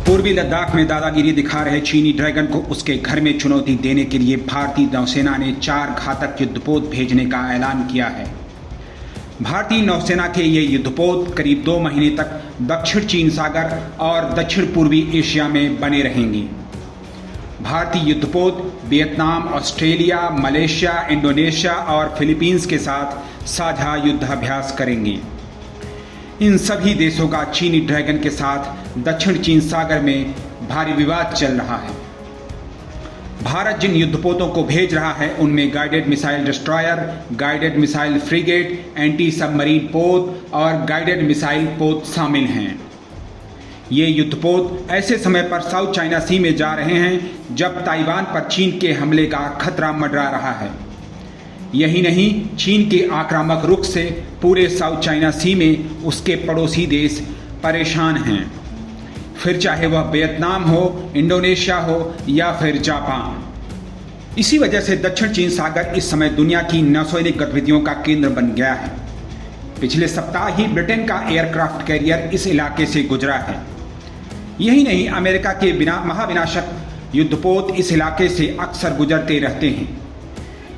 पूर्वी लद्दाख में दादागिरी दिखा रहे चीनी ड्रैगन को उसके घर में चुनौती देने के लिए भारतीय नौसेना ने 4 घातक युद्धपोत भेजने का ऐलान किया है। भारतीय नौसेना के ये युद्धपोत करीब 2 महीने तक दक्षिण चीन सागर और दक्षिण पूर्वी एशिया में बने रहेंगे। भारतीय युद्धपोत वियतनाम, ऑस्ट्रेलिया, मलेशिया, इंडोनेशिया और फिलीपींस के साथ साझा युद्धाभ्यास करेंगे। इन सभी देशों का चीनी ड्रैगन के साथ दक्षिण चीन सागर में भारी विवाद चल रहा है। भारत जिन युद्धपोतों को भेज रहा है उनमें guided missile destroyer, guided missile frigate, anti submarine पोत और गाइडेड मिसाइल पोत शामिल हैं। ये युद्धपोत ऐसे समय पर साउथ चाइना सी में जा रहे हैं जब ताइवान पर चीन के हमले का खतरा मंडरा रहा है। यही नहीं, चीन के आक्रामक रुख से पूरे साउथ चाइना सी में उसके पड़ोसी देश परेशान हैं, फिर चाहे वह वियतनाम हो, इंडोनेशिया हो या फिर जापान। इसी वजह से दक्षिण चीन सागर इस समय दुनिया की नौसैनिक गतिविधियों का केंद्र बन गया है। पिछले सप्ताह ही ब्रिटेन का एयरक्राफ्ट कैरियर इस इलाके से गुजरा है। यही नहीं, अमेरिका के महाविनाशक युद्धपोत इस इलाके से अक्सर गुजरते रहते हैं।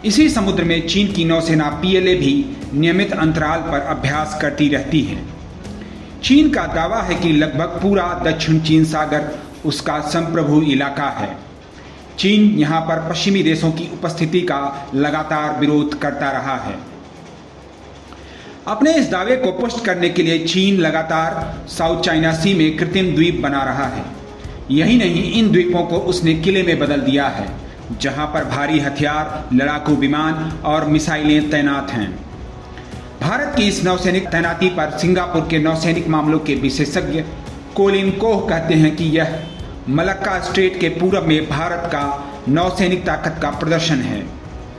इसी समुद्र में चीन की नौसेना पीएलए भी नियमित अंतराल पर अभ्यास करती रहती है। चीन का दावा है कि लगभग पूरा दक्षिण चीन सागर उसका संप्रभु इलाका है। चीन यहाँ पर पश्चिमी देशों की उपस्थिति का लगातार विरोध करता रहा है। अपने इस दावे को पुष्ट करने के लिए चीन लगातार साउथ चाइना सी में कृत्रिम द्वीप बना रहा है। यही नहीं, इन द्वीपों को उसने किले में बदल दिया है जहां पर भारी हथियार, लड़ाकू विमान और मिसाइलें तैनात हैं। भारत की इस नौसैनिक तैनाती पर सिंगापुर के नौसैनिक मामलों के विशेषज्ञ कोलिन कोह कहते हैं कि यह मलक्का स्ट्रेट के पूरब में भारत का नौसैनिक ताकत का प्रदर्शन है।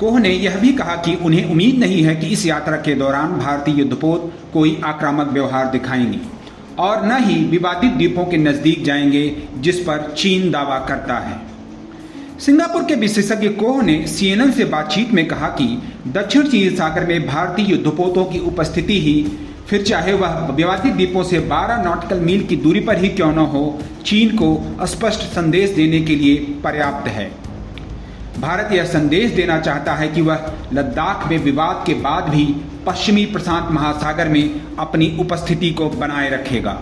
कोह ने यह भी कहा कि उन्हें उम्मीद नहीं है कि इस यात्रा के दौरान भारतीय युद्धपोत कोई आक्रामक व्यवहार दिखाएंगे और न ही विवादित द्वीपों के नजदीक जाएंगे जिस पर चीन दावा करता है। सिंगापुर के विशेषज्ञ कोह ने CNN से बातचीत में कहा कि दक्षिण चीन सागर में भारतीय युद्धपोतों की उपस्थिति ही, फिर चाहे वह विवादित द्वीपों से 12 नॉटिकल मील की दूरी पर ही क्यों न हो, चीन को स्पष्ट संदेश देने के लिए पर्याप्त है। भारत यह संदेश देना चाहता है कि वह लद्दाख में विवाद के बाद भी पश्चिमी प्रशांत महासागर में अपनी उपस्थिति को बनाए रखेगा।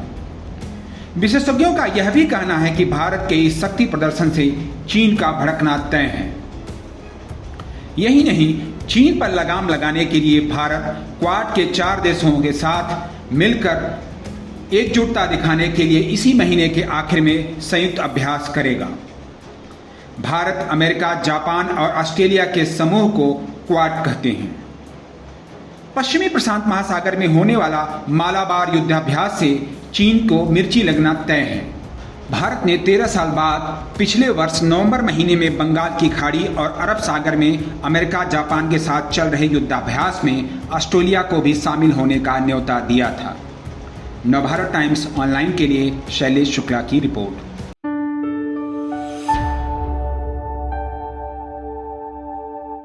विशेषज्ञों का यह भी कहना है कि भारत के इस शक्ति प्रदर्शन से चीन का भड़कना तय है। यही नहीं, चीन पर लगाम लगाने के लिए भारत क्वाड के 4 देशों के साथ मिलकर एकजुटता दिखाने के लिए इसी महीने के आखिर में संयुक्त अभ्यास करेगा। भारत, अमेरिका, जापान और ऑस्ट्रेलिया के समूह को क्वाड कहते हैं। पश्चिमी प्रशांत महासागर में होने वाला मालाबार युद्धाभ्यास से चीन को मिर्ची लगना तय है। भारत ने 13 साल बाद पिछले वर्ष नवंबर महीने में बंगाल की खाड़ी और अरब सागर में अमेरिका, जापान के साथ चल रहे युद्धाभ्यास में ऑस्ट्रेलिया को भी शामिल होने का न्योता दिया था। नवभारत टाइम्स ऑनलाइन के लिए शैलेश शुक्ला की रिपोर्ट।